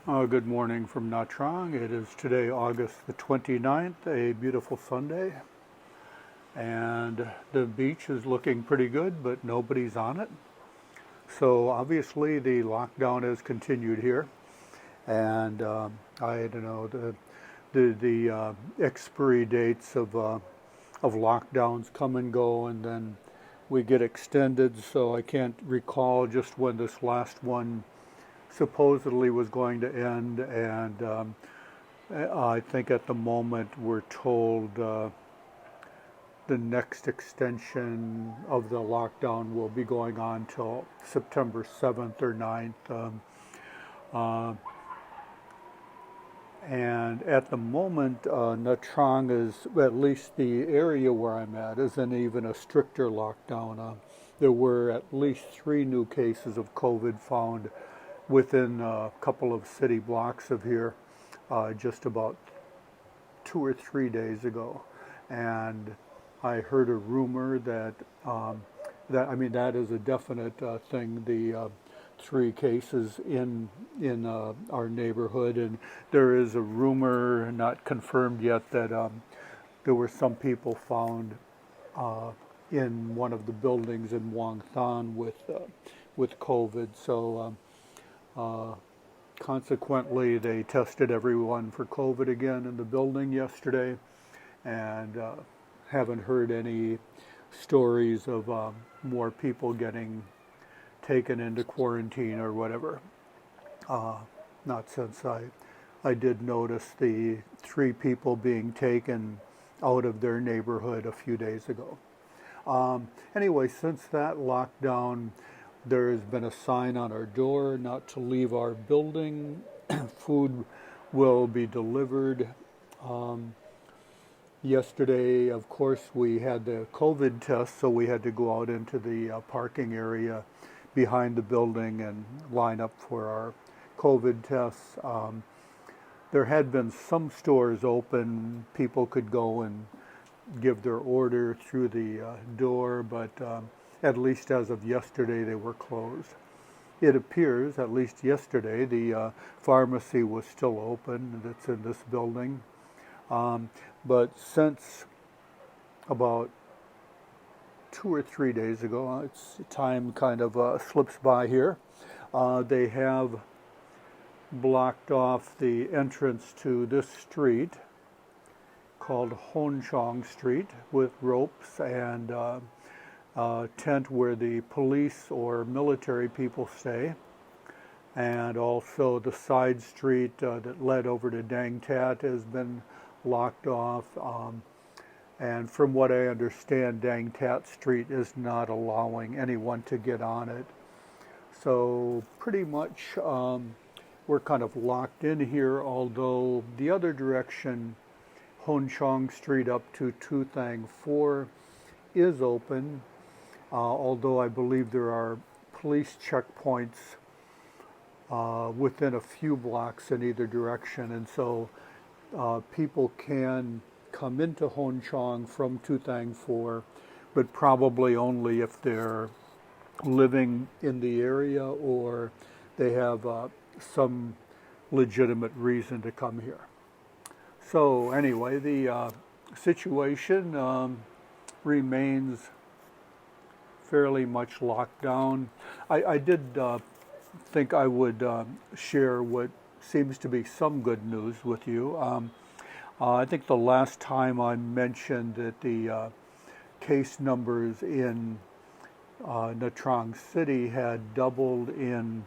Good morning from Nha Trang. It is today August the 29th, a beautiful Sunday, and the beach is looking pretty good, but nobody's on it. So obviously the lockdown has continued here, and I don't know the expiry dates of lockdowns come and go, and then we get extended. So I can't recall just when this last one supposedly was going to end, and I think at the moment we're told the next extension of the lockdown will be going on till September 7th or 9th. Uh, and at the moment, Nha Trang is, at least the area where I'm at, is in even a stricter lockdown. There were at least 3 new cases of COVID found within a couple of city blocks of here just about 2 or 3 days ago, and I heard a rumor that that is a definite thing. The 3 cases in our neighborhood, and there is a rumor, not confirmed yet, that there were some people found uh, in one of the buildings in Wang Than with COVID. So. Uh, Consequently, they tested everyone for COVID again in the building yesterday, and haven't heard any stories of more people getting taken into quarantine or whatever. Uh, Not since I did notice the 3 people being taken out of their neighborhood a few days ago. Anyway, since that lockdown, there has been a sign on our door not to leave our building. Food will be delivered. Um, Yesterday, of course, we had the COVID test, so we had to go out into the parking area behind the building and line up for our COVID tests. There had been some stores open. People could go and give their order through the door, but at least as of yesterday, they were closed. It appears, at least yesterday, the pharmacy was still open that's in this building. Um, but since about 2 or 3 days ago, it's time kind of slips by here. They have blocked off the entrance to this street called Hon Chong Street with ropes and tent where the police or military people stay, and also the side street that led over to Dang Tat has been locked off. And from what I understand, Dang Tat Street is not allowing anyone to get on it. So pretty much we're kind of locked in here, although the other direction, Hon Chong Street up to Tu Thang 4, is open, although I believe there are police checkpoints within a few blocks in either direction, and so people can come into Hon Chong from Tu Thang 4, but probably only if they're living in the area or they have some legitimate reason to come here. So anyway, the situation remains fairly much locked down. I did think I would share what seems to be some good news with you. I think the last time I mentioned that the case numbers in Nha Trang City had doubled in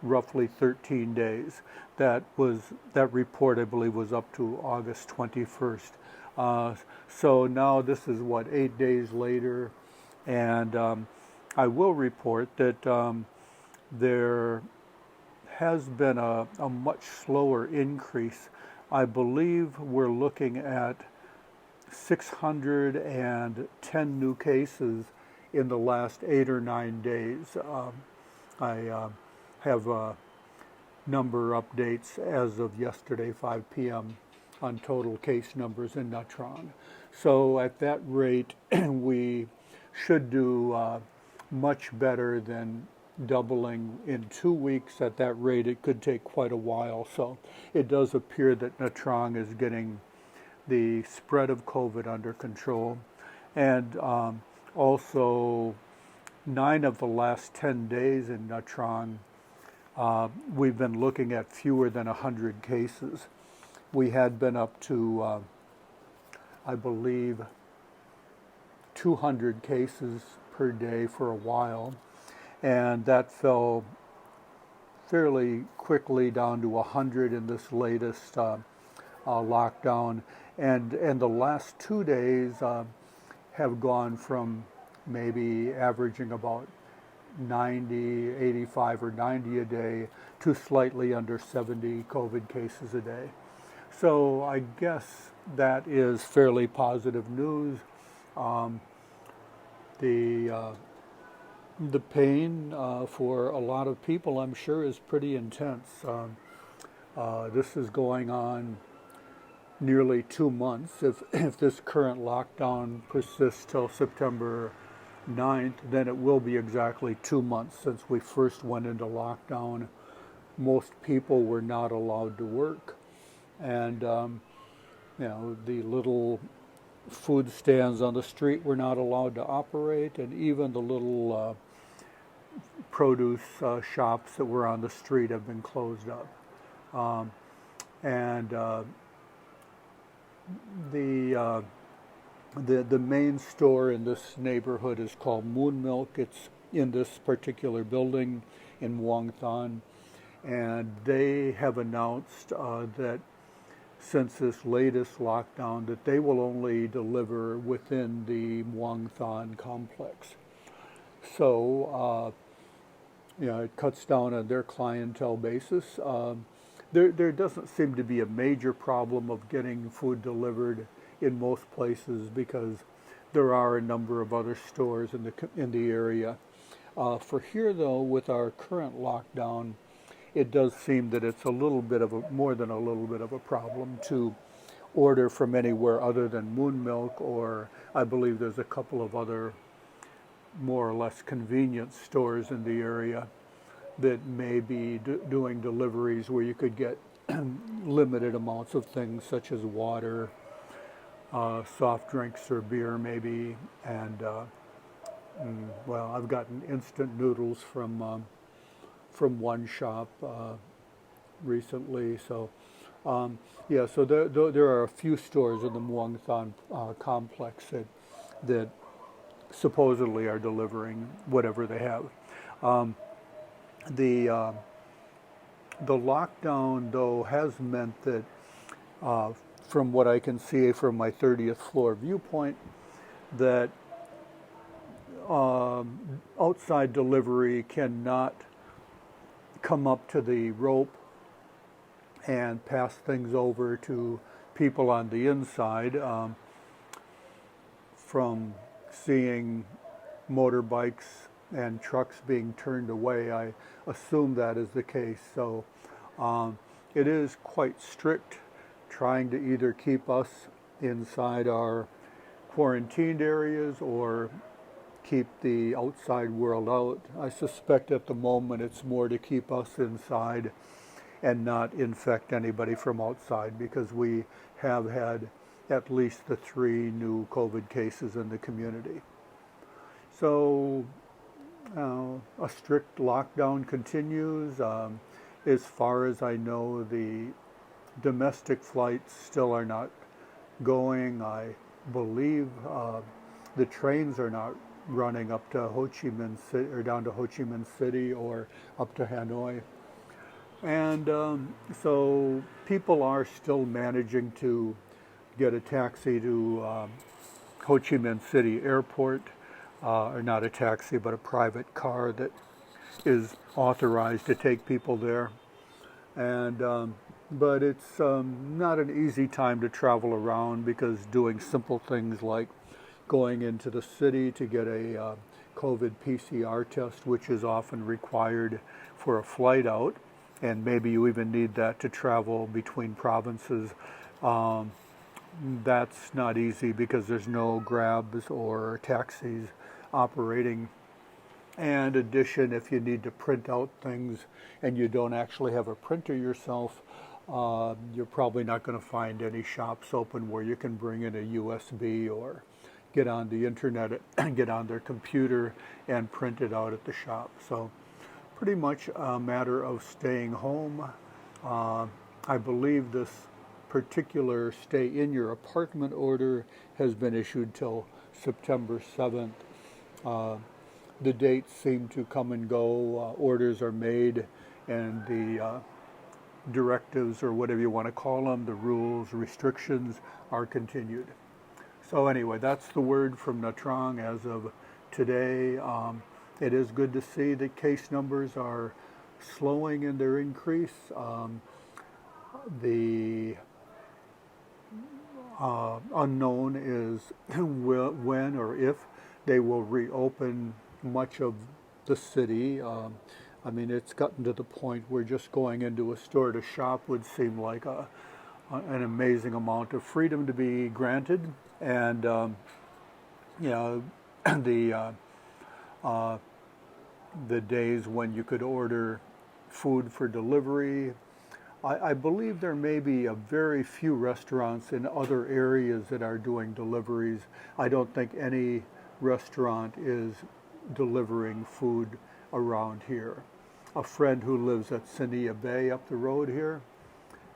roughly 13 days. That report, I believe, was up to August 21st. So now this is what, 8 days later, and I will report that there has been a much slower increase. I believe we're looking at 610 new cases in the last 8 or 9 days. I have number updates as of yesterday, 5 p.m., on total case numbers in Nha Trang. So at that rate, we should do much better than doubling in 2 weeks. At that rate, it could take quite a while. So it does appear that Nha Trang is getting the spread of COVID under control. And also, 9 of the last 10 days in Nha Trang, we've been looking at fewer than 100 cases. We had been up to, I believe, 200 cases per day for a while, and that fell fairly quickly down to 100 in this latest lockdown. And the last 2 days have gone from maybe averaging about 90, 85 or 90 a day to slightly under 70 COVID cases a day. So I guess that is fairly positive news. Um, the pain for a lot of people, I'm sure, is pretty intense. This is going on nearly 2 months. If this current lockdown persists till September 9th, then it will be exactly 2 months since we first went into lockdown. Most people were not allowed to work, and the little food stands on the street were not allowed to operate, and even the little produce shops that were on the street have been closed up. And the main store in this neighborhood is called Moon Milk. It's in this particular building in Muang Thon, and they have announced that since this latest lockdown that they will only deliver within the Muang Thon complex. So it cuts down on their clientele basis. There doesn't seem to be a major problem of getting food delivered in most places because there are a number of other stores in the area. For here, though, with our current lockdown, it does seem that it's a little bit of more than a little bit of a problem to order from anywhere other than Moon Milk, or I believe there's a couple of other more or less convenience stores in the area that may be doing deliveries where you could get limited amounts of things such as water, soft drinks or beer maybe, and well, I've gotten instant noodles from one shop recently. So so there are a few stores in the Muang Thon complex that supposedly are delivering whatever they have. The lockdown, though, has meant that, from what I can see from my 30th floor viewpoint, that outside delivery cannot come up to the rope and pass things over to people on the inside. From seeing motorbikes and trucks being turned away, I assume that is the case. So it is quite strict, trying to either keep us inside our quarantined areas or keep the outside world out. I suspect at the moment it's more to keep us inside and not infect anybody from outside, because we have had at least the 3 new COVID cases in the community. So a strict lockdown continues. As far as I know, the domestic flights still are not going. I believe the trains are not running up to Ho Chi Minh City, or down to Ho Chi Minh City, or up to Hanoi. And so people are still managing to get a taxi to Ho Chi Minh City Airport, or not a taxi, but a private car that is authorized to take people there. And but it's not an easy time to travel around, because doing simple things like going into the city to get a COVID PCR test, which is often required for a flight out, and maybe you even need that to travel between provinces. That's not easy because there's no Grabs or taxis operating And addition, if you need to print out things and you don't actually have a printer yourself, you're probably not going to find any shops open where you can bring in a USB or get on the internet and get on their computer and print it out at the shop. So pretty much a matter of staying home. I believe this particular stay in your apartment order has been issued till September 7th. The dates seem to come and go. Orders are made, and the directives, or whatever you want to call them, the rules, restrictions, are continued. So anyway, that's the word from Nha Trang as of today. It is good to see that case numbers are slowing in their increase. The unknown is when or if they will reopen much of the city. I mean, it's gotten to the point where just going into a store to shop would seem like an amazing amount of freedom to be granted. And, you know, the, the days when you could order food for delivery. I believe there may be a very few restaurants in other areas that are doing deliveries. I don't think any restaurant is delivering food around here. A friend who lives at Sinia Bay up the road here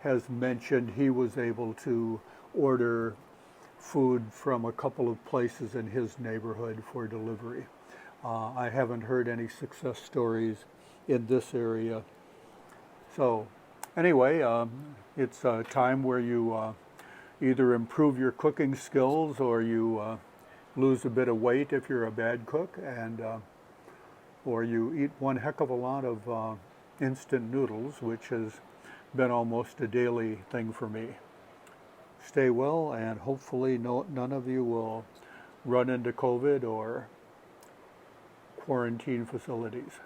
has mentioned he was able to order food from a couple of places in his neighborhood for delivery. I haven't heard any success stories in this area. So anyway, it's a time where you either improve your cooking skills or you lose a bit of weight if you're a bad cook, and or you eat one heck of a lot of instant noodles, which has been almost a daily thing for me. Stay well, and hopefully none of you will run into COVID or quarantine facilities.